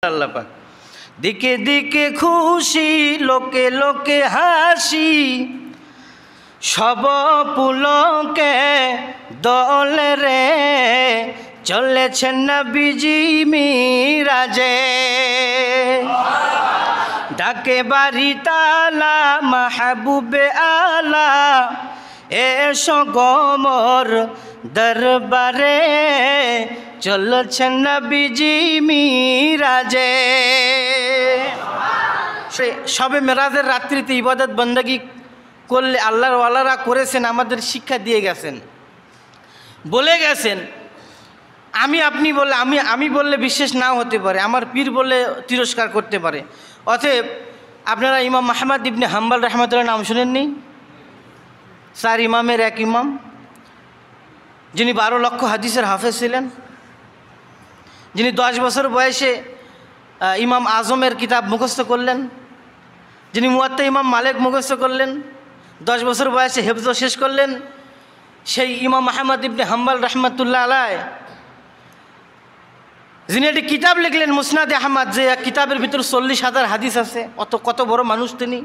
আল্লাহ পাক দিকে দিকে খুশি লোকে লোকে হাসি সব পুলকে দলে রে চলেছেন নবীজি মিরাজে ডাকে বাড়ি তালা মাহবুবে আলা এসো গমর দরবারে চলছেন নবীজি মিরাজে। সবে মেরাজের রাত্রিতে ইবাদত বন্দেগী করলে আল্লাহর ওয়ালারা করেছেন, আমাদের শিক্ষা দিয়ে গেছেন, বলে গেছেন। আমি বললে বিশ্বাস নাও হতে পারে, আমার পীর বললে তিরস্কার করতে পারে। অতএব আপনারা ইমাম আহমদ ইবনে হাম্বল রহমতুল্লাহ নাম শুনেননি? 4 ইমামের এক ইমাম, যিনি 12 লক্ষ হাদিসের হাফেজ ছিলেন, যিনি 10 বছর বয়সে ইমাম আজমের কিতাব মুখস্থ করলেন, যিনি মুয়াত্তা ইমাম মালিক মুখস্থ করলেন, 10 বছর বয়সে হেফজ শেষ করলেন, সেই ইমাম আহমদ ইবনে হাম্বল রহমতুল্লাহ আলাইহ, যিনি একটি কিতাব লিখলেন মুসনাদে আহমদ, যে এক কিতাবের ভিতর 40,000 হাদিস আছে। কত বড় মানুষ তিনি।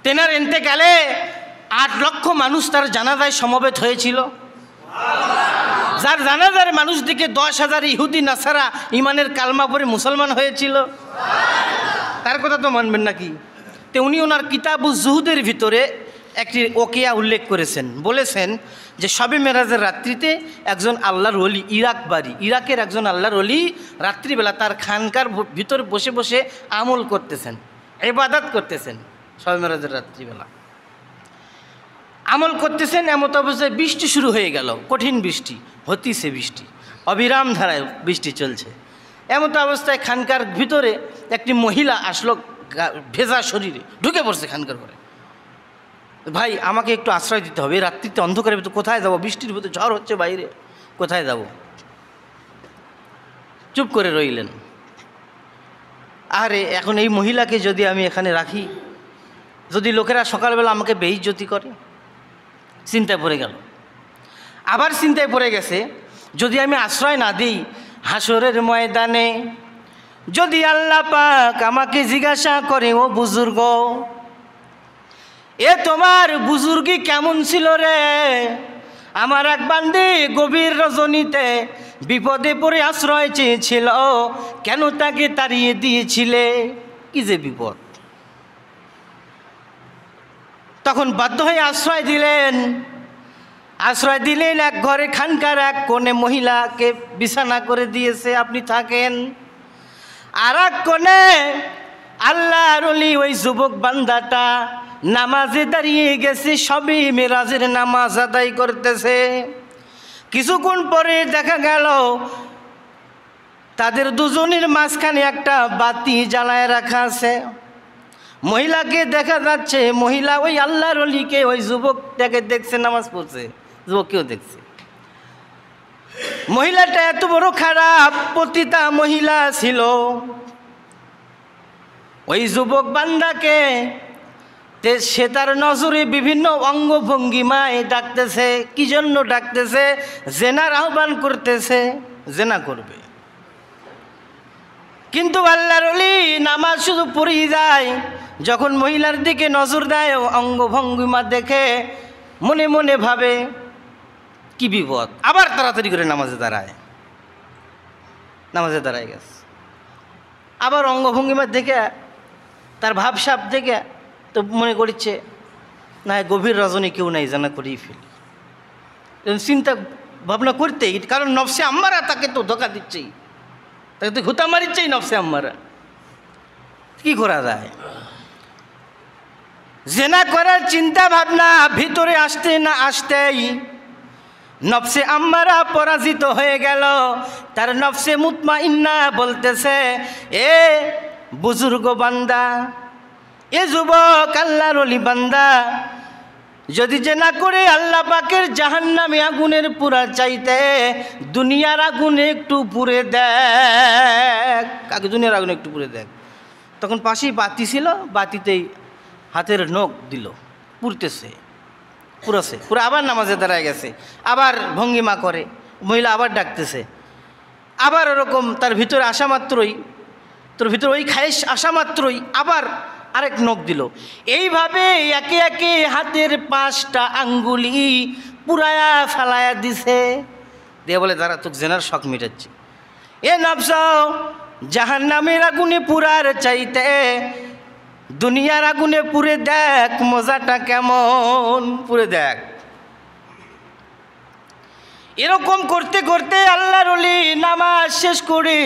তেনার ইন্তেকালে 8 লক্ষ মানুষ তার জানাজায় সমবেত হয়েছিল। যার জানাজার মানুষ দিকে 10,000 ইহুদি নাসারা ইমানের কালমা পড়ে মুসলমান হয়েছিল। তার কথা তো মানবেন নাকি? তো উনি ওনার কিতাবুজ জুহুদের ভিতরে একটি ওকিয়া উল্লেখ করেছেন, বলেছেন যে শবে মেরাজের রাত্রিতে একজন আল্লাহর ওলি, ইরাকের একজন আল্লাহর ওলি রাত্রিবেলা তার খানকার ভিতর বসে বসে আমল করতেছেন, ইবাদত করতেছেন। শবে মেরাজের রাত্রিবেলা আমল করতেছেন, এমত অবস্থায় বৃষ্টি শুরু হয়ে গেল, কঠিন বৃষ্টি হতিছে, বৃষ্টি অবিরাম ধারায় বৃষ্টি চলছে। এমত অবস্থায় খানকার ভিতরে একটি মহিলা আসলো, ভেজা শরীরে ঢুকে পড়ছে খানকার ঘরে। ভাই, আমাকে একটু আশ্রয় দিতে হবে, রাত্রিতে অন্ধকারের ভিতরে কোথায় যাব, বৃষ্টির ভিতরে ঝড় হচ্ছে বাইরে, কোথায় যাব? চুপ করে রইলেন। আরে এখন এই মহিলাকে যদি আমি এখানে রাখি, যদি লোকেরা সকালবেলা আমাকে বেইজ্জতি করে, চিন্তায় পড়ে গেল। আবার চিন্তায় পড়ে গেছে, যদি আমি আশ্রয় না দিই হাসরের ময়দানে, যদি আল্লাহ পাক আমাকে জিজ্ঞাসা করে, ও বুজুর্গ, এ তোমার বুজুর্গি কেমন ছিল রে? আমার এক বান্দি গভীর রজনীতে বিপদে পড়ে আশ্রয় চেয়েছিল, কেন তাকে তাড়িয়ে দিয়েছিলে? কি যে বিপদ! তখন বাধ্য হয়ে আশ্রয় দিলেন। এক ঘরে খানকার এক কোণে মহিলাকে বিছানা করে দিয়েছে, আপনি থাকেন। আর এক কোণে আল্লাহর ওলি ওই যুবক বান্দাটা নামাজে দাঁড়িয়ে গেছে, সবে মেরাজের নামাজ আদায় করতেছে। কিছুক্ষণ পরে দেখা গেল তাদের দুজনের মাঝখানে একটা বাতি জ্বালায় রাখা আছে। মহিলাকে দেখা যাচ্ছে, মহিলা ওই আল্লাহর ওলিকে, ওই যুবকটাকে দেখছে, নামাজ পড়ছে, যুবককেও দেখছে। মহিলাটা এত বড় খারাপ পতিতা মহিলা ছিল, ওই যুবক বান্দাকে সে তার নজরে বিভিন্ন অঙ্গভঙ্গিমায় ডাকতেছে। কি জন্য ডাকতেছে? জেনার আহ্বান করতেছে, জেনা করবে। কিন্তু আল্লাহর ওলি নামাজ শুধু পড়েই যায়, যখন মহিলার দিকে নজর দেয়, অঙ্গভঙ্গিমা দেখে মনে মনে ভাবে কি বিপদ। আবার তাড়াতাড়ি করে নামাজে দাঁড়ায় গেছে। আবার অঙ্গভঙ্গিমা দেখে, তার ভাবসাব দেখে তো মনে করছে না, গভীর রজনী কেউ নাই, জানা করেই ফেলি। চিন্তা ভাবনা করতেই, কারণ নফসে আম্মারা তাকে তো ধোকা দিচ্ছেই, তাকে তো ঘুতা মারিচ্ছেই নফসে আম্মারা। কি করা যায়? জেনা করার চিন্তা ভাবনা ভিতরে আসতে না আসতেই নফসে আম্মারা পরাজিত হয়ে গেল। তার নফসে মুতমাইন্না বলতেছে, এ বুজুর্গ বান্দা, এ যুবক আল্লাহর ওলি বান্দা, যদি জেনা করে আল্লাহ পাকের জাহান্নামে আগুনের পুরা চাইতে দুনিয়ার আগুনে একটু পুড়ে দেখ, আগে দুনিয়ার আগুনে একটু পুড়ে দেখ। তখন পাশেই বাতি ছিল, বাতিতেই হাতের নখ দিল, পুড়তেছে, পুরো আবার নামাজে দাঁড়ায় গেছে। আবার ভঙ্গিমা করে, মহিলা আবার ডাকতেছে, আবার ওরকম তার ভিতরে আসা মাত্রই, তোর ভিতরে ওই খায়েশ আসা মাত্রই আবার আরেক নখ দিল। এইভাবে একে একে হাতের 5টা আঙ্গুলি পুরায়া ফেলায়া দিছে, দিয়ে বলে তারা তোকে জেনার শখ মিটাচ্ছে। এ নফস, জাহান্নামের আগুনে পুরার চাইতে দুনিয়ার আগুনে পুরে দেখ মজাটা কেমন, পুরে দেখ। এরকম করতে করতে আল্লাহর ওলি নামাজ শেষ করে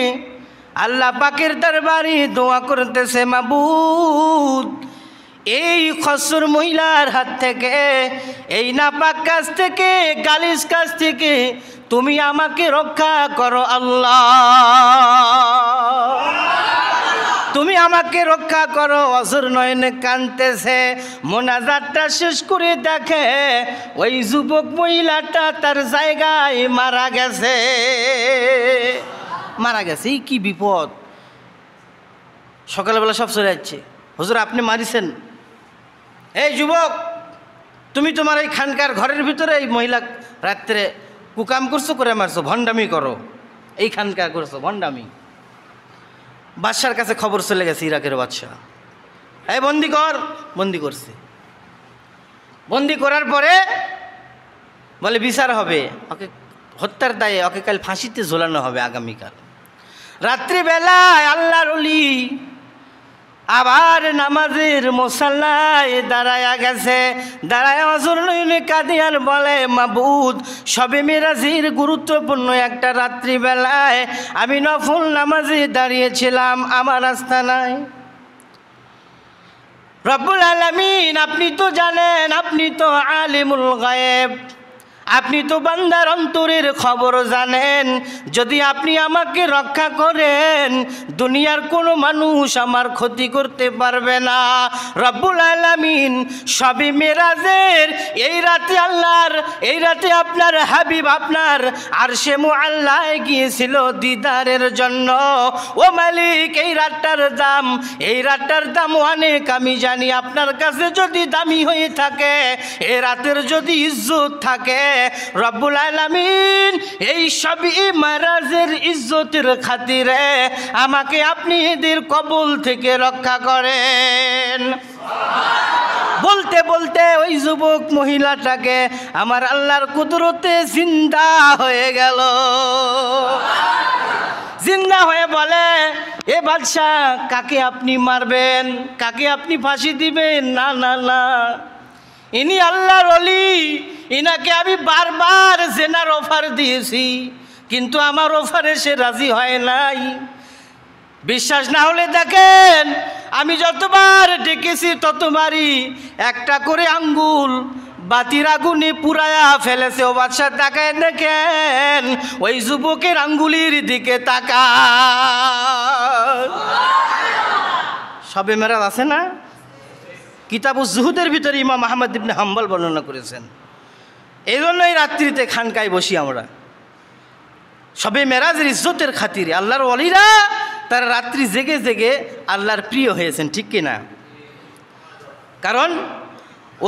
আল্লাহ পাকের দরবারে দোয়া করতেছে, মাবুদ এই খসর মহিলার হাত থেকে, এই নাপাক কাজ থেকে, গালিস কাজ থেকে তুমি আমাকে রক্ষা করো আল্লাহ, তুমি আমাকে রক্ষা করো। অজর নয়নে কাঁদতেছে। মোনাজাতটা শেষ করে দেখে ওই যুবক মহিলাটা তার জায়গায় মারা গেছে, মারা গেছে। এই কি বিপদ! সকালবেলা সব চলে যাচ্ছে, হুজুর আপনি মারিছেন। এই যুবক, তুমি তোমার এই খানকার ঘরের ভিতরে এই মহিলা রাত্রে কুকাম করছো, করে মারছো, ভণ্ডামি করো, এই খানকার করছো ভণ্ডামি। বাদশার কাছে খবর চলে গেছে, ইরাকের বাদশাহ, এই বন্দি কর। বন্দি করছে। বন্দি করার পরে বলে বিচার হবে, ওকে হত্যার দায়ে ওকে কাল ফাঁসিতে ঝোলানো হবে আগামীকাল। রাত্রিবেলায় আল্লাহর ওলি আবার নামাজের মুসাল্লায় দাঁড়ায়া গেছে। দাঁড়ায় অজর নয়নে কাঁদিয়ার বলে, মাবুদ শবে মেরাজের গুরুত্বপূর্ণ একটা রাত্রিবেলায় আমি নফল নামাজে দাঁড়িয়েছিলাম, আমার রাস্তা নাই। রব্বুল আলামিন, আপনি তো জানেন, আপনি তো আলিমুল গায়েব, আপনি তো বান্দার অন্তরের খবর জানেন। যদি আপনি আমাকে রক্ষা করেন, দুনিয়ার কোনো মানুষ আমার ক্ষতি করতে পারবে না। রব্বুল আলামিন শবে মেরাজের এই রাতে আল্লাহর, এই রাতে আপনার হাবিব আপনার আরশে মুআল্লায় গিয়েছিল দিদারের জন্য। ও মালিক, এই রাতটার দাম অনেক আমি জানি। আপনার কাছে যদি দামি হয়ে থাকে, এই রাতের যদি ইজ্জত থাকে, রব্বুল আলামিন এই শবে মেরাজের ইজ্জতের খাতিরে আমাকে আপনি এদের কবল থেকে রক্ষা করেন। বলতে বলতে ওই যুবক মহিলাটাকে আমার আল্লাহর কুদরতে জিন্দা হয়ে গেল। জিন্দা হয়ে বলে, এ বাদশাহ, কাকে আপনি মারবেন, কাকে আপনি ফাঁসি দিবেন? না না না, ইনি আল্লাহর ওলি, ইনাকে আমি বারবার জেনার অফার দিয়েছি, কিন্তু আমার অফারে সে রাজি হয় নাই। বিশ্বাস না হলে দেখেন, আমি যতবার ডেকেছি ততবারই একটা করে আঙ্গুল বাতির আগুনে পুরায়া ফেলেছে। ও বাদশা, তাকায় দেখেন, ওই যুবকের আঙ্গুলির দিকে তাকা। শবে মেরাজ আছে না, কিতাবুজ জুহুদের ভিতরে ইমাম আহমদ ইবনে হাম্বল বর্ণনা করেছেন। এই জন্যই রাত্রিতে খানকায় বসি আমরা, শবে মেরাজের ইজ্জতের খাতিরে। আল্লাহর ওলিরা তারা রাত্রি জেগে জেগে আল্লাহর প্রিয় হয়েছেন, ঠিক কিনা? কারণ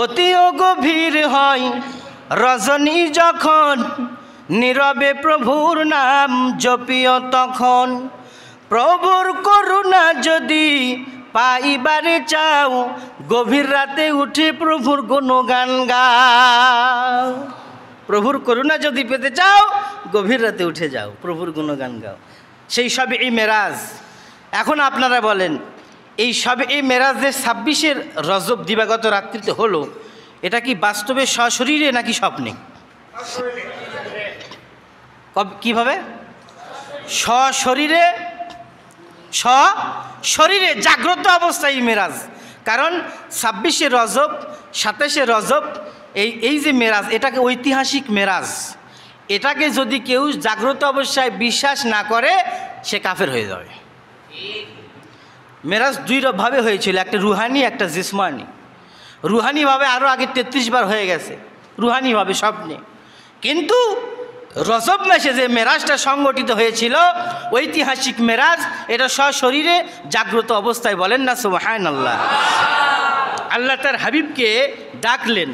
অতিও গভীর হয় রজনী যখন, নীরবে প্রভুর নাম জপিও তখন। প্রভুর করুণা যদি পাইবারে চাও, গভীর রাতে উঠে প্রভুর গুণগান গাও। প্রভুর করুণা যদি পেতে চাও, গভীর রাতে উঠে যাও, প্রভুর গুণগান গাও। সেই শবে মেরাজ। এখন আপনারা বলেন, এই শবে মেরাজের 26 রজব দিবাগত রাত্রিতে হলো, এটা কি বাস্তবে সশরীরে নাকি স্বপ্নে? কিভাবে? সশরীরে, সশরীরে জাগ্রত অবস্থায় মেরাজ। কারণ 26 রজব, 27 রজব, এই যে মেরাজ, এটাকে ঐতিহাসিক মেরাজ। এটাকে যদি কেউ জাগ্রত অবস্থায় বিশ্বাস না করে, সে কাফের হয়ে যাবে। মেরাজ 2 ভাবে হয়েছিল, একটা রুহানি, একটা জিসমানি। রুহানিভাবে আরও আগে 33 বার হয়ে গেছে, রুহানিভাবে স্বপ্নে। কিন্তু রজব মাসে যে মেরাজটা সংগঠিত হয়েছিল, ঐতিহাসিক মেরাজ, এটা সশরীরে জাগ্রত অবস্থায়। বলেন না সুবহানাল্লাহ। আল্লাহ তার হাবিবকে ডাকলেন,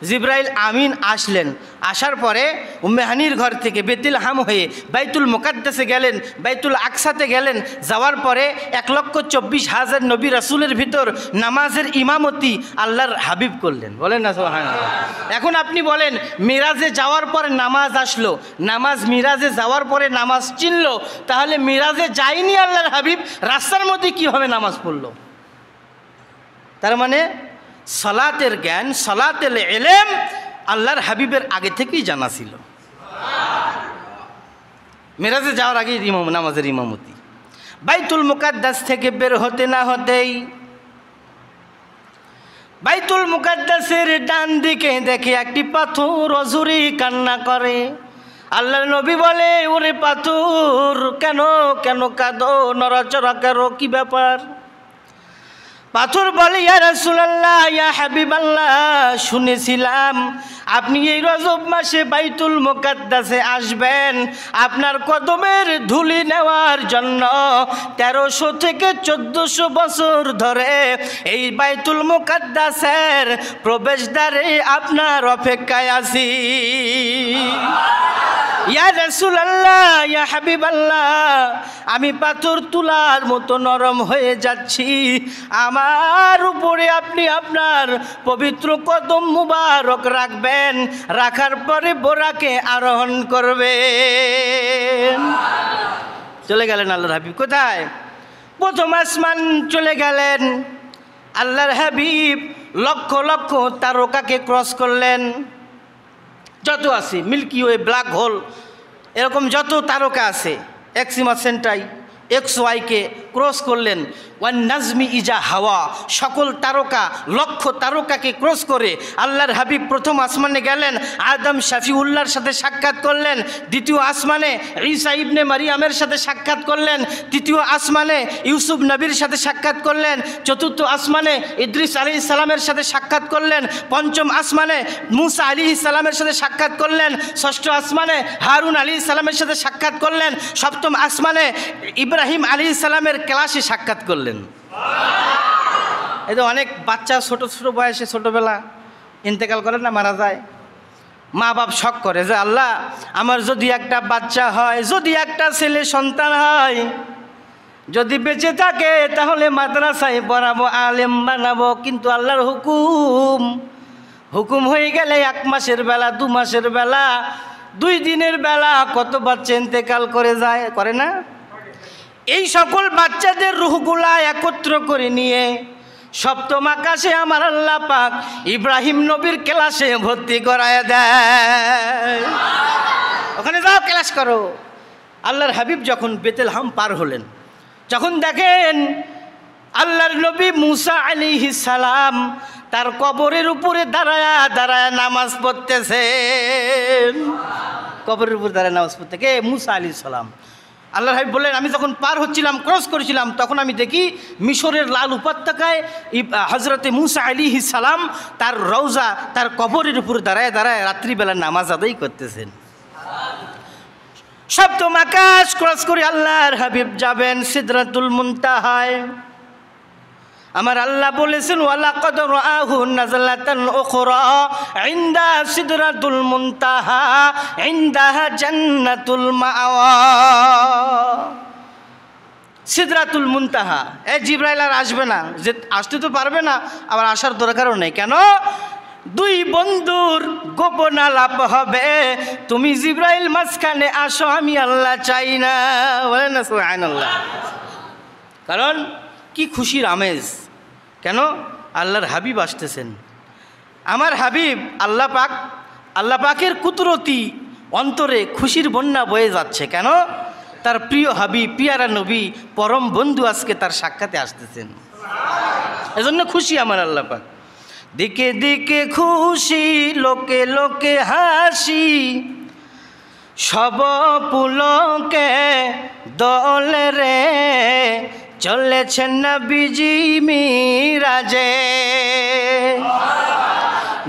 জিব্রাইল আমিন আসলেন। আসার পরে উম্মে হানির ঘর থেকে বেতুলহাম হয়ে বাইতুল মুকাদ্দাসে গেলেন, বাইতুল আকসাতে গেলেন। যাওয়ার পরে 1,24,000 নবী রাসূলের ভিতর নামাজের ইমামতি আল্লাহর হাবিব করলেন। বলেন না সুবহানাল্লাহ। এখন আপনি বলেন, মিরাজে যাওয়ার পরে নামাজ আসলো, নামাজ মিরাজে যাওয়ার পরে নামাজ চিনল, তাহলে মিরাজে যায়নি আল্লাহর হাবিব, রাস্তার মধ্যে কীভাবে নামাজ পড়ল? তার মানে সালাতের জ্ঞান, সালাতের ইলম আল্লাহর হাবিবের আগে থেকেই জানা ছিল। মিরাজে যাওয়ার আগে নামাজের ইমামতি। বাইতুল মুকাদ্দাস থেকে বের হতে না হতেই বাইতুল মুকাদ্দাসের ডান দিকে দেখে একটি পাথর অঝুরি কান্না করে। আল্লাহর নবী বলে, ওরে পাথর কেন কেন কাঁদো, নড়াচড়া করো, কি ব্যাপার? পাথর বলে, ইয়া রাসূলুল্লাহ, ইয়া হাবিবাল্লাহ, শুনেছিলাম আপনি এই রজব মাসে বাইতুল মুকাদ্দাসে আসবেন আপনার কদমের ধুলি নেওয়ার জন্য। 1300 থেকে 1400 বছর ধরে এই বাইতুল মুকাদ্দাসের প্রবেশদ্বারে আপনার অপেক্ষায় আছি। ইয়া রাসূলুল্লাহ, ইয়া হাবিবাল্লাহ, আমি পাথর তুলার মতো নরম হয়ে যাচ্ছি, আমার উপরে আপনি আপনার পবিত্র কদম মুবারক রাখবেন, রাখার পরে বোরাকে আরোহণ করবেন। চলে গেলেন আল্লাহর হাবিব। কোথায়? প্রথম আসমান চলে গেলেন। আল্লাহর হাবিব লক্ষ লক্ষ তারকাকে ক্রস করলেন। যত আছে মিল্কি ওয়ে, ব্ল্যাক হোল, এরকম যত তারকা আছে, এক্সিমা সেন্টাই, XYকে ক্রস করলেন। ওয়ান নাজমি ইজা হাওয়া, সকল তারকা, লক্ষ তারকাকে ক্রস করে আল্লাহর হাবিব প্রথম আসমানে গেলেন। আদম শাফিউল্লাহর সাথে সাক্ষাৎ করলেন। দ্বিতীয় আসমানে ঈসা ইবনে মারিয়ামের সাথে সাক্ষাৎ করলেন। তৃতীয় আসমানে ইউসুফ নবীর সাথে সাক্ষাৎ করলেন। চতুর্থ আসমানে ইদ্রিস আলাইহিস সালামের সাথে সাক্ষাৎ করলেন। পঞ্চম আসমানে মুসা আলাইহিস সালামের সাথে সাক্ষাৎ করলেন। ষষ্ঠ আসমানে হারুন আলাইহিস সালামের সাথে সাক্ষাৎ করলেন। সপ্তম আসমানে ইব্রাহিম আলাইহিস সালামের ক্লাসে সাক্ষাৎ করলেন। এই তো অনেক বাচ্চা ছোট ছোট বয়সে, ছোটবেলা ইন্তেকাল করে না, মারা যায়। মা বাপ শখ করে যে আল্লাহ আমার যদি একটা বাচ্চা হয়, যদি একটা ছেলে সন্তান হয়, যদি বেঁচে থাকে তাহলে মাদ্রাসায় পড়াবো, আলেম বানাবো। কিন্তু আল্লাহর হুকুম হয়ে গেলে 1 মাসের বেলা, 2 মাসের বেলা, 2 দিনের বেলা কত বাচ্চা ইন্তেকাল করে যায়, করে না? এই সকল বাচ্চাদের রূহগুলা একত্র করে নিয়ে সপ্তম আকাশে আমার আল্লাহ পাক ইব্রাহিম নবীর ক্লাসে ভর্তি করায় দেয়। ওখানে যাও, ক্লাস করো। আল্লাহর হাবিব যখন বেতেলহাম পার হলেন, যখন দেখেন আল্লাহর নবী মুসা আলাইহিস সালাম তার কবরের উপরে দাঁড়ায়া দাঁড়ায়া নামাজ পড়তেছেন। কবরের উপরে দাঁড়ায় নামাজ পড়তে কে? মুসা আলাইহিস সালাম। আল্লাহর হাবিব বললেন, আমি যখন পার হচ্ছিলাম, ক্রস করেছিলাম, তখন আমি দেখি মিশরের লাল উপত্যকায় হজরতে মুসা আলাইহিস সালাম তার রওজা, তার কবরের উপর দাঁড়ায় দাঁড়ায় রাত্রিবেলা নামাজ আদায় করতেছেন। সপ্তম আকাশ ক্রস করে আল্লাহর হাবিব যাবেন সিদরাতুল মুনতাহায়। আমার আল্লাহ বলেছেন, ওয়ালাকাদ রাআহু নাযলাতান উখরা ইনদা সিদরাতুল মুনতাহা ইনদাহা জান্নাতুল মাআওয়া। সিদরাতুল মুনতাহা, জিবরাইল আর আসবে না, যে আসতে তো পারবে না, আবার আসার দরকারও নেই। কেন? 2 বন্ধুর গোপন আলাপ হবে। তুমি জিবরাইল মাঝখানে আসো, আমি আল্লাহ চাই না। বলেন না সুবহানাল্লাহ। কারণ কি খুশির আমেজ। কেন? আল্লাহর হাবিব আসতেছেন। আমার হাবিব আল্লাহ পাকের কুদরতি অন্তরে খুশির বন্যা বয়ে যাচ্ছে। কেন? তার প্রিয় হাবিব, পিয়ারা নবী, পরম বন্ধু আজকে তার সাক্ষাতে আসতেছেন। এজন্য খুশি আমার আল্লাহ পাক। দিকে দিকে খুশি, লোকে লোকে হাসি, সব পুলকে দলে রে চলেছেন নবীজি মিরাজে।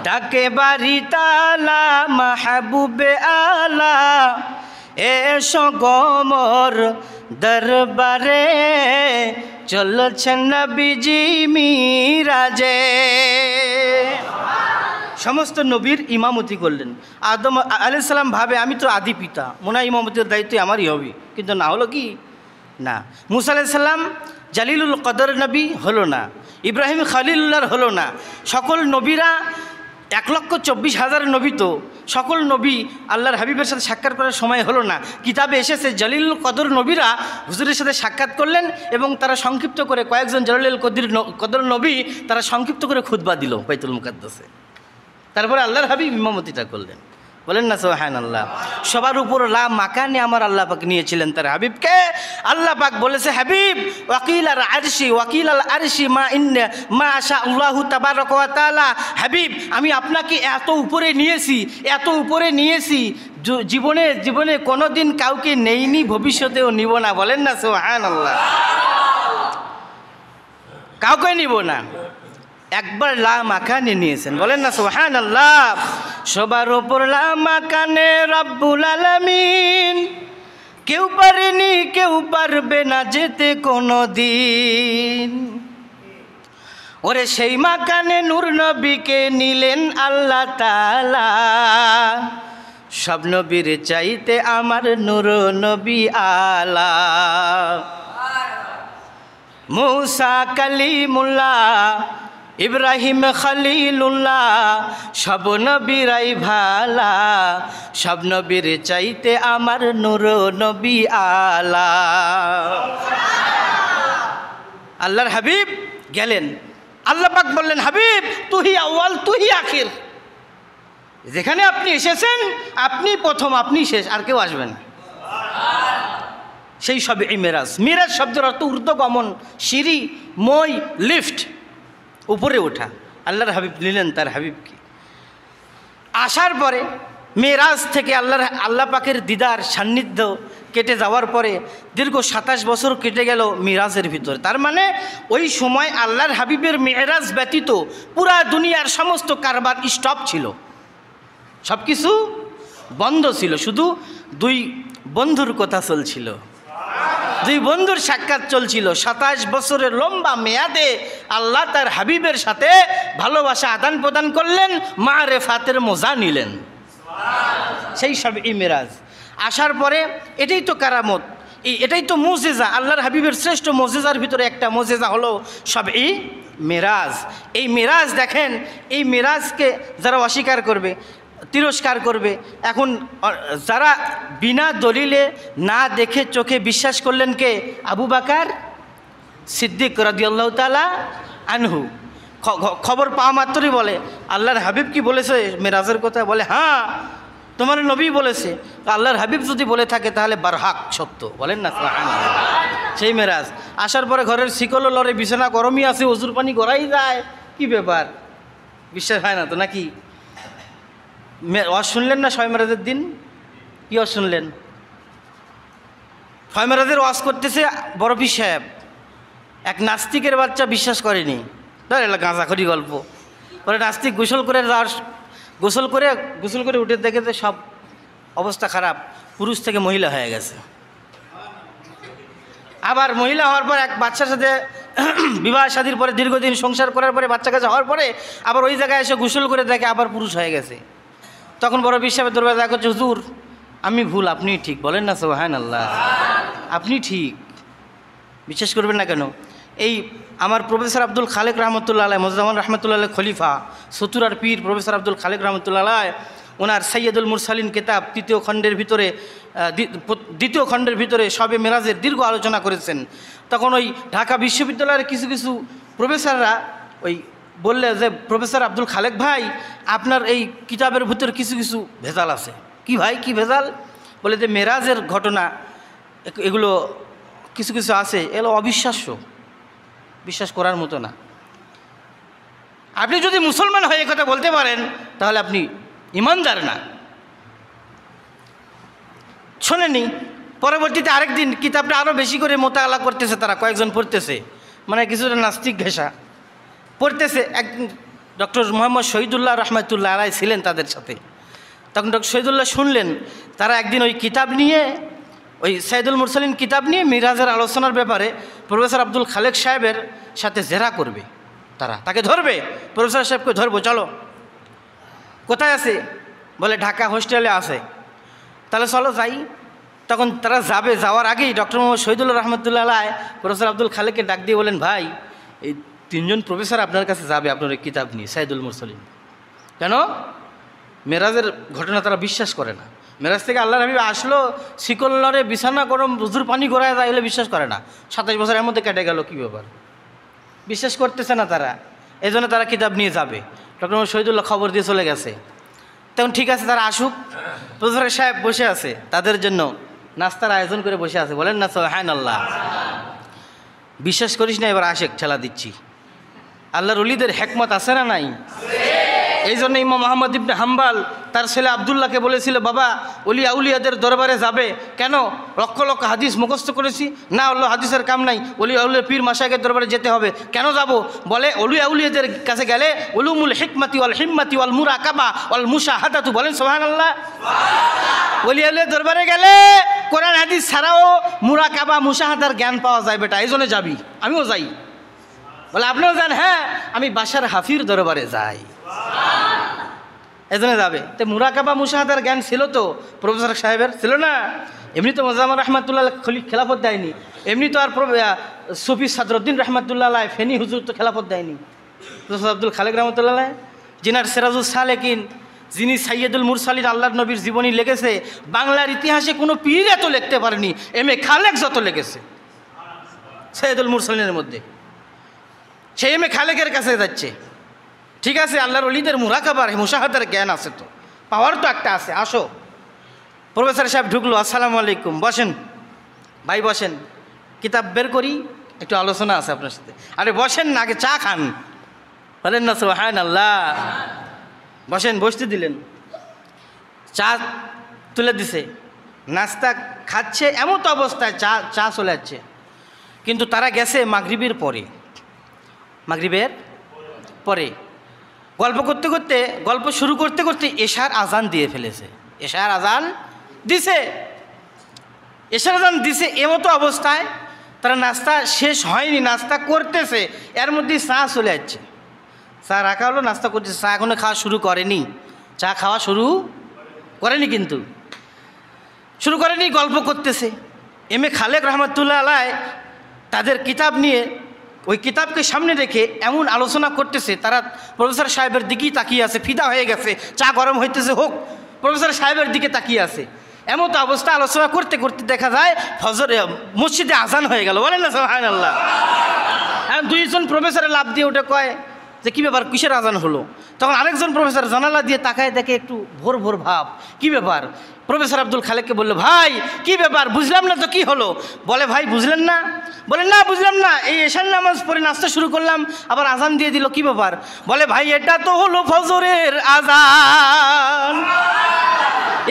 ডাকে বাড়ি তালা মাহবুবে আলা, এসো গোমর দরবারে চলেছেন নবীজি মিরাজে। সমস্ত নবীর ইমামতি করলেন। আদম আলাইহিস সালাম ভাবে আমি তো আদি পিতা, মনে হয় ইমামতির দায়িত্ব আমারই হবে, কিন্তু না হলো কি না। মুসা আলাইহিস সালাম জালিলুল কদর নবী হলো না, ইব্রাহিম খলিলুল্লাহর হলো না। সকল নবীরা 1,24,000 নবী, তো সকল নবী আল্লাহর হাবিবের সাথে সাক্ষাৎ করার সময় হলো না। কিতাবে এসেছে জালিলুল কদর নবীরা হুজুরের সাথে সাক্ষাৎ করলেন এবং তারা সংক্ষিপ্ত করে, কয়েকজন জালিলুল কদর নবী তারা সংক্ষিপ্ত করে খুতবা দিল বাইতুল মুকাদ্দাসে। তারপরে আল্লাহর হাবিব ইমামতিটা করলেন। বলেন না সুবহানাল্লাহ। সবার উপর লা মাকানে আমার আল্লাহ পাক নিয়েছিলেন তার হাবিবকে। আল্লাহ পাক বলেছে, হাবিব ওয়াকিল আর আরশি, ওয়াকিল আল আরশি মা ইন্না মা আশা আল্লাহু তাবারাকা ওয়া তাআলা। হাবিব আমি আপনাকে এত উপরে নিয়েছি, এত উপরে নিয়েছি, জীবনে জীবনে কোনোদিন কাউকে নেইনি, ভবিষ্যতেও নিব না। বলেন না সুবহানাল্লাহ। কাউকে নিব না, একবার লা মাকানে নিয়েছেন। বলেন না সুবহানাল্লাহ। সবার ওপর লা মাকানে রব্বুল আলামিন, কেউ পারেনি কেউ পারবে না যেতে কোনো দিন। ওরে সেই মাকানে নূর নবীকে নিলেন আল্লাহ তাআলা, সব নবীর চাইতে আমার নূর নবী আলা। মুসা কালিমুল্লাহ, ইব্রাহিম খলিলুল্লাহ, সব নবীরাই ভালা, সব নবীর চাইতে আমার নূর নবী আলা। আল্লাহর হাবিব গেলেন, আল্লাহ পাক বললেন, হাবিব তুহি আউয়াল তুহি আখির, যেখানে আপনি এসেছেন আপনি প্রথম, আপনি শেষ, আর কেউ আসবেন না। সেই সব এই মেরাজ। মিরাজ শব্দের অর্থ ঊর্ধ্বগমন, সিঁড়ি, মই, লিফট, উপরে ওঠা। আল্লাহর হাবিব নিলেন তার হাবিবকে। আসার পরে মেরাজ থেকে আল্লাহ পাকের দিদার সান্নিধ্য কেটে যাওয়ার পরে দীর্ঘ 27 বছর কেটে গেল মিরাজের ভিতরে। তার মানে ওই সময় আল্লাহর হাবিবের মেরাজ ব্যতীত পুরা দুনিয়ার সমস্ত কারবার স্টপ ছিল, সব কিছু বন্ধ ছিল, শুধু দুই বন্ধুর কথা চলছিল, দুই বন্ধুর সাক্ষাৎ চলছিল। 27 বছরের লম্বা মেয়াদে আল্লাহ তার হাবিবের সাথে ভালোবাসা আদান প্রদান করলেন, মারেফাতের মজা নিলেন। সেই সব এই মেরাজ। আসার পরে এটাই তো কারামত, এটাই তো মুজিজা। আল্লাহর হাবিবের শ্রেষ্ঠ মুজিজার ভিতরে একটা মুজিজা হলো সব এই মেরাজ। এই মেরাজ দেখেন, এই মেরাজকে যারা অস্বীকার করবে, তিরস্কার করবে, এখন যারা বিনা দলিলে না দেখে চোখে বিশ্বাস করলেন কে? আবু বকর সিদ্দিক রাদিয়াল্লাহু তাআলা আনহু। খবর পাওয়া মাত্রই বলে, আল্লাহর হাবিব কি বলেছে মেরাজের কথা? বলে হ্যাঁ, তোমার নবী বলেছে। আল্লাহর হাবিব যদি বলে থাকে তাহলে বারহাক, সত্য। বলেন না সুবহানাল্লাহ। সেই মেরাজ। আসার পরে ঘরের শিকলও লড়ে, বিছানা গরমই আছে, ওজুর পানি গড়াই যায়, কি ব্যাপার? বিশ্বাস হয় না তো নাকি? ওয়াজ শুনলেন না শবে মেরাজের দিন? কি ওয়াজ শুনলেন? শবে মেরাজের ওয়াজ করতেছে বড় পীর সাহেব। এক নাস্তিকের বাচ্চা বিশ্বাস করেনি, ধর এলা গাঁজাখড়ি গল্প। পরে নাস্তিক গোসল করে উঠে দেখে যে সব অবস্থা খারাপ, পুরুষ থেকে মহিলা হয়ে গেছে। আবার মহিলা হওয়ার পর এক বাচ্চার সাথে বিবাহ শাদীর পরে দীর্ঘদিন সংসার করার পরে বাচ্চা কাছে হওয়ার পরে আবার ওই জায়গায় এসে গোসল করে দেখে আবার পুরুষ হয়ে গেছে। তখন বড় পীর সাহেবের দরবারে দেখা করছে, হুজুর আমি ভুল, আপনি ঠিক। বলেন না সুবহানাল্লাহ। আপনি ঠিক, বিশ্বাস করবেন না কেন? এই আমার প্রফেসর আব্দুল খালেক রহমতুল্লাহ আলাইহি, মুজাম্মেল রহমতুল্লাহ আলাইহি খলিফা, সতুরার পীর প্রফেসর আব্দুল খালেক রহমতুল্লাহ আলাইহি, ওনার সৈয়দুল মুরসালিন কিতাব দ্বিতীয় খণ্ডের ভিতরে শবে মেরাজের দীর্ঘ আলোচনা করেছেন। তখন ওই ঢাকা বিশ্ববিদ্যালয়ের কিছু কিছু প্রফেসররা ওই বললে যে, প্রফেসর আব্দুল খালেক ভাই, আপনার এই কিতাবের ভিতরে কিছু কিছু ভেজাল আছে। কি ভাই, কি ভেজাল? বলে যে মেরাজের ঘটনা এগুলো কিছু কিছু আছে, এগুলো অবিশ্বাস্য, বিশ্বাস করার মতো না। আপনি যদি মুসলমান হয়ে কথা বলতে পারেন তাহলে আপনি ইমানদার না। শোনেনি? পরবর্তীতে আরেকদিন কিতাবটা আরও বেশি করে মোতালা করতেছে, তারা কয়েকজন পড়তেছে, মানে কিছুটা নাস্তিক ঘেঁষা পড়তেছে। একদিন ডক্টর মোহাম্মদ শহীদুল্লাহ রহমতুল্লাহ আলাইহি ছিলেন তাদের সাথে। তখন ডক্টর শহীদুল্লাহ শুনলেন তারা একদিন ওই কিতাব নিয়ে, ওই সৈয়দুল মুরসালিন কিতাব নিয়ে মিরাজের আলোচনার ব্যাপারে প্রফেসর আব্দুল খালেক সাহেবের সাথে জেরা করবে। তাকে ধরবে, প্রফেসর সাহেবকে ধরবো, চলো। কোথায় আছে? বলে ঢাকা হোস্টেলে আছে। তাহলে চলো যাই। তখন তারা যাবে, যাওয়ার আগেই ডক্টর মোহাম্মদ শহীদুল্লাহ রহমতুল্লাহ আলাইহ প্রফেসর আব্দুল খালেককে ডাক দিয়ে বলেন, ভাই এই 3 জন প্রফেসর আপনার কাছে যাবে আপনার এই কিতাব নিয়ে, সাইদুল মুরসালিন। কেন? মেরাজের ঘটনা তারা বিশ্বাস করে না। মেরাজ থেকে আল্লাহর হাবিব আসলো, শিকল লড়ে, বিছানা গরম, হুজুর পানি গড়ায় যায়, এগুলো বিশ্বাস করে না। 27 বছরের মধ্যে কেটে গেল, কী ব্যাপার? বিশ্বাস করতেছে না তারা, এই জন্য তারা কিতাব নিয়ে যাবে। ডক্টর মোহাম্মদ শহীদুল্লাহ খবর দিয়ে চলে গেছে। তখন ঠিক আছে, তারা আসুক। প্রফেসর সাহেব বসে আছে, তাদের জন্য নাস্তার আয়োজন করে বসে আছে। বলেন না সুবহানাল্লাহ। বিশ্বাস করিস না, এবার আশেক ঠেলা দিচ্ছি। আল্লাহর ওলিদের হেকমত আছে না নাই? এই জন্য ইমাম আহমদ ইবনে হাম্বল তার ছেলে আবদুল্লাহকে বলেছিল, বাবা ওলি আউলিয়াদের দরবারে যাবে কেন? লক্ষ লক্ষ হাদিস মুখস্থ করেছি, না হলো হাদিসের কাম নাই, ওলি আউলিয়া পীর মাশায়েখের দরবারে যেতে হবে। কেন যাব? বলে ওলি আউলিয়াদের কাছে গেলে উলুমুল হিকমতি ওয়াল হিম্মতি ওয়াল মুরাকাবা ওয়াল মুশাহাদাতু, বলেন সুবহানাল্লাহ। ওলি আউলিয়ার দরবারে গেলে কোরআন হাদিস ছাড়াও মুরাকাবা মুশাহাদার জ্ঞান পাওয়া যায় বেটা, এই জন্য যাবি। আমিও যাই। বলে আপনিও যান? হ্যাঁ, আমি বাশার হাফির দরবারে যাই, এজন্য যাবে। তো মুরাকাবা মুশাহাদার জ্ঞান ছিল তো প্রফেসর সাহেবের, ছিল না? এমনি তো মোজাম্মেল রহমাতুল্লাহ খেলাফত দেয়নি, এমনি তো আর সুফি সাদরুদ্দিন রহমাতুল্লাহ ফেনী হুজুর তো খেলাফত দেয়নি। প্রফেসর আব্দুল খালেক রহমতুল্লাহ, যিনার সিরাজুস সালেকিন, যিনি সাইয়্যিদুল মুরসালিন আল্লাহর নবীর জীবনী লিখেছে, বাংলার ইতিহাসে কোনো পীর এত লিখতে পারেনি, এম.এ খালেক যত লিখেছে সাইয়্যিদুল মুরসালিনের মধ্যে। সেই এম.এ খালেকের কাছে যাচ্ছে। ঠিক আছে, আল্লাহর ওলিদের মুরাকাবার মুশাহাদার জ্ঞান আছে তো, পাওয়ার তো একটা আছে, আসো। প্রফেসর সাহেব ঢুকলো, আসসালামু আলাইকুম, বসেন ভাই বসেন, কিতাব বের করি, একটু আলোচনা আছে আপনার সাথে। আরে বসেন না, আগে চা খান, বলেন না সুবহানাল্লাহ। বসেন, বসতে দিলেন, চা তুলে দিছে, নাস্তা খাচ্ছে, এমন তো অবস্থায় চা চলে যাচ্ছে। কিন্তু তারা গেছে মাগরিবের পরে, মাগরিবের পরে গল্প করতে করতে, গল্প শুরু করতে করতে এশার আজান দিয়ে ফেলেছে। এশার আজান দিছে, এশার আজান দিছে। এমতো অবস্থায় তারা নাস্তা শেষ হয়নি, নাস্তা করতেছে, এর মধ্যে চা চলে যাচ্ছে। চা রাখা হলো, নাস্তা করতেছে, চা এখনো খাওয়া শুরু করেনি, চা খাওয়া শুরু করেনি, কিন্তু শুরু করেনি, গল্প করতেছে। এম.এ খালেক রহমতুল্লাহ আলাইহ তাদের কিতাব নিয়ে, ওই কিতাবকে সামনে রেখে এমন আলোচনা করতেছে, তারা প্রফেসর সাহেবের দিকেই তাকিয়ে আছে, ফিদা হয়ে গেছে। চা গরম হইতেছে হোক, প্রফেসর সাহেবের দিকে তাকিয়ে আছে। এমন তো অবস্থা, আলোচনা করতে করতে দেখা যায় ফজর মসজিদে আজান হয়ে গেল, বলেন না সুবহানাল্লাহ। হ্যাঁ, 2 জন প্রফেসরে লাভ দিয়ে ওটা কয় যে কী ব্যাপার, কিসের আজান হলো? তখন আরেকজন প্রফেসর জানালা দিয়ে তাকায়, দেখে একটু ভোর ভোর ভাব, কী ব্যাপার? প্রফেসর আব্দুল খালেককে বললো, ভাই কী ব্যাপার, বুঝলাম না তো, কী হলো? বলে, ভাই বুঝলেন না? বলেন না, বুঝলাম না, এই এশার নামাজ পড়ে নাস্তা শুরু করলাম, আবার আজান দিয়ে দিল, কী ব্যাপার? বলে, ভাই এটা তো হলো ফজরের আজান।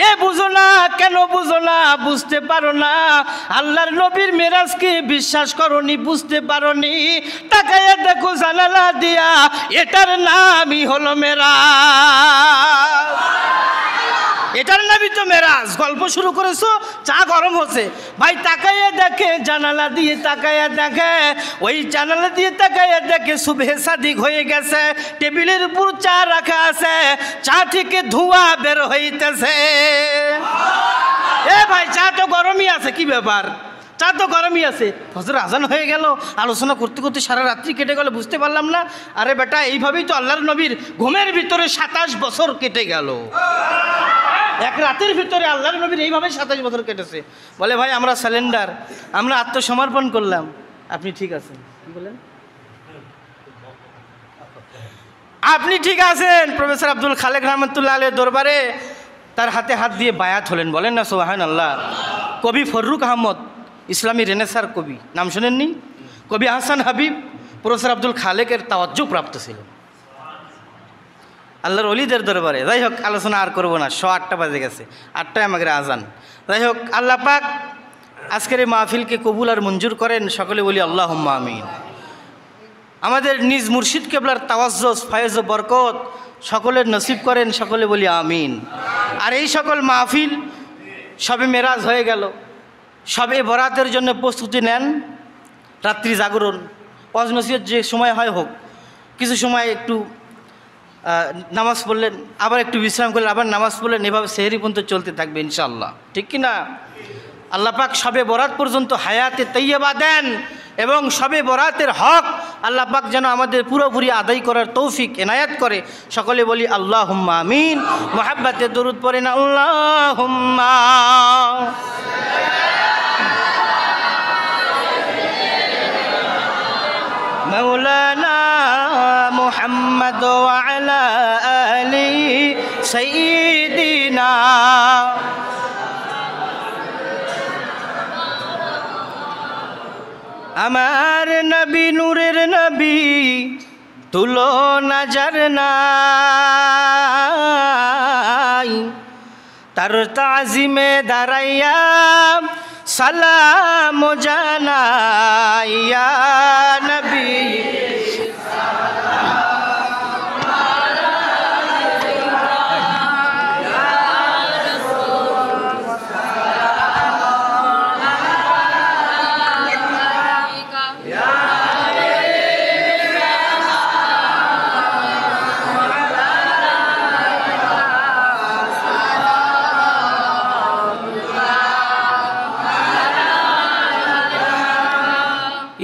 এ বুঝো না, কেন বুঝো না, বুঝতে পারো না, আল্লাহর নবীর মেরাজকে বিশ্বাস করনি, বুঝতে পারোনি, তাকায়া দেখো জানালা দিয়া, এটার নামই হলো মেরাজ, এটার নামই তো মেরাজ। গল্প শুরু করেছো, চা গরম হচ্ছে, ভাই তাকায়া দেখে, জানালা দিয়ে তাকায়া দেখে, ওই জানালা দিয়ে তাকায়া দেখে সুবহে সাদিক হয়ে গেছে, টেবিলের উপর চা রাখা আছে, চা থেকে ধোঁয়া বের হইতেছে। এ ভাই, চা তো গরমই আছে, কি ব্যাপার? চা তো গরমই আছে, ফজর আজান হয়ে গেল, আলোচনা করতে করতে সারা রাত্রি কেটে গেল, বুঝতে পারলাম না। আরে বেটা, এইভাবেই তো আল্লাহর নবীর ঘুমের ভিতরে 27 বছর কেটে গেল, এক রাতের ভিতরে আল্লাহর নবীর এইভাবে 27 বছর কেটেছে। বলে, ভাই আমরা স্যালেন্ডার, আমরা আত্মসমর্পণ করলাম। আপনি ঠিক আছেন? কি বলেন? আপনি ঠিক আছেন? প্রফেসর আব্দুল খালেক রহমতুল্লাহ আলাইহির দরবারে তার হাতে হাত দিয়ে বায়াত হলেন, বলেন না সুবহানাল্লাহ। কবি ফররুক আহমদ, ইসলামী রেনেসার কবি, নাম শোনেননি? কবি আহসান হাবিব প্রফেসর আব্দুল খালেকের তাওয়াজ্জু প্রাপ্ত ছিল আল্লাহর ওলিদের দরবারে। যাই হোক, আলোচনা আর করবো না, 8:15 বাজে গেছে, 8টায় আমাদের আজান। যাই হোক, আল্লাহ পাক আজকের এই মাহফিলকে কবুল আর মঞ্জুর করেন, সকলে বলি আল্লাহুম্মা আমিন। আমাদের নিজ মুর্শিদ কেবলার তাওয়াজ্জুহ, ফয়েজ ও বরকত সকলের নসিব করেন, সকলে বলি আমিন। আর এই সকল মাহফিল সবে মেরাজ হয়ে গেল, সবে বরাতের জন্য প্রস্তুতি নেন, রাত্রি জাগরণ, ওয়াজ নসিহত যে সময় হয় হোক, কিছু সময় একটু নামাজ পড়লেন, আবার একটু বিশ্রাম করলেন, আবার নামাজ পড়লেন, এভাবে সেহরি পর্যন্ত চলতে থাকবে ইনশাআল্লাহ, ঠিক কি না? আল্লাহ পাক শবে বরাত পর্যন্ত হায়াতে তৈয়বা দেন এবং শবে বরাতের হক আল্লাহ পাক যেন আমাদের পুরোপুরি আদায় করার তৌফিক এনায়াত করে। সকলে বলি আল্লাহুম্মা আমিন। মুহাব্বতে দরুদ পড়েন আল্লাহুম্মা। মৌলানা মুহাম্মদ ওয়া আলা আলি সাইয়্যিদিনা। আমার নবী নূরের নবী তুলনা যার নাই, তার তাজিমে দাঁড়াইয়া সালাম জানাইয়া নবী।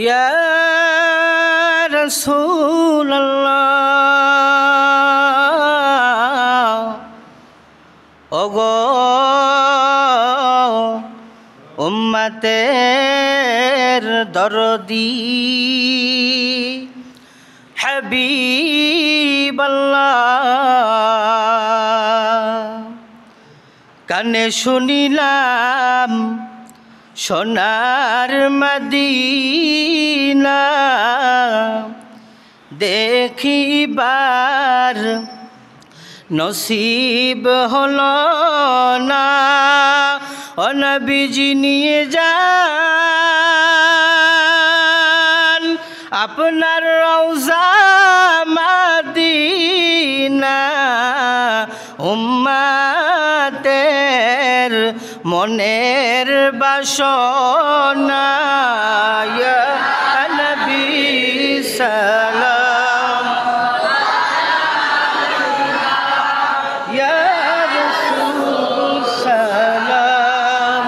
ইয়া রাসূলুল্লাহ, ওগো উম্মতের দরদি হাবিবাল্লাহ, কানে শুনিলাম সোনার মদিনা, দেখিবার নসিব হলো না। ও নবীজি নিয়ে যান আপনার রওজা মদিনা, উম্মতের মনের বাসনা। ইয়া নবী সালাম, ইয়া রাসূল সালাম,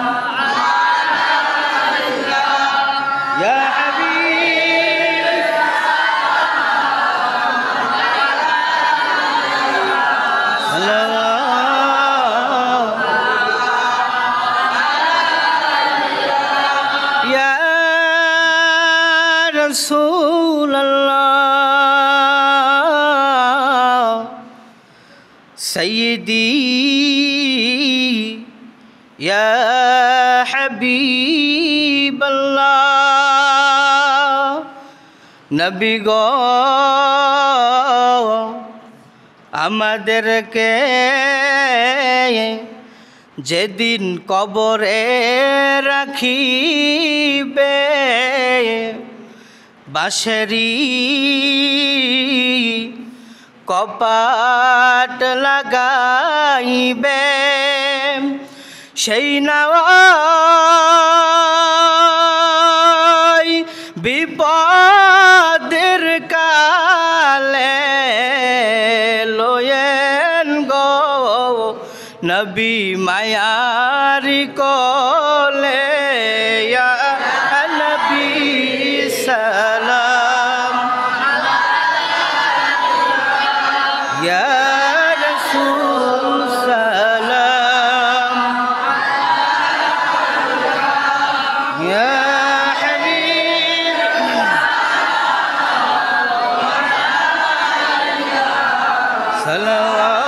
ইয়া হাবিব সালাম। রাসূলুল্লাহ সাইয়্যিদি ইয়া হাবিবাল্লাহ, নবী গো আমাদেরকে যেদিন কবরে রাখিবে, বাঁশেরি কপাট লাগাইবে, সেই নাওয়াই বিপদের কালে লয়েন গো নবী মায়ারি কোলে। ইয়া নবী সালাম, ইয়া রাসূল সালাম, ইয়া হাবিব সালাম।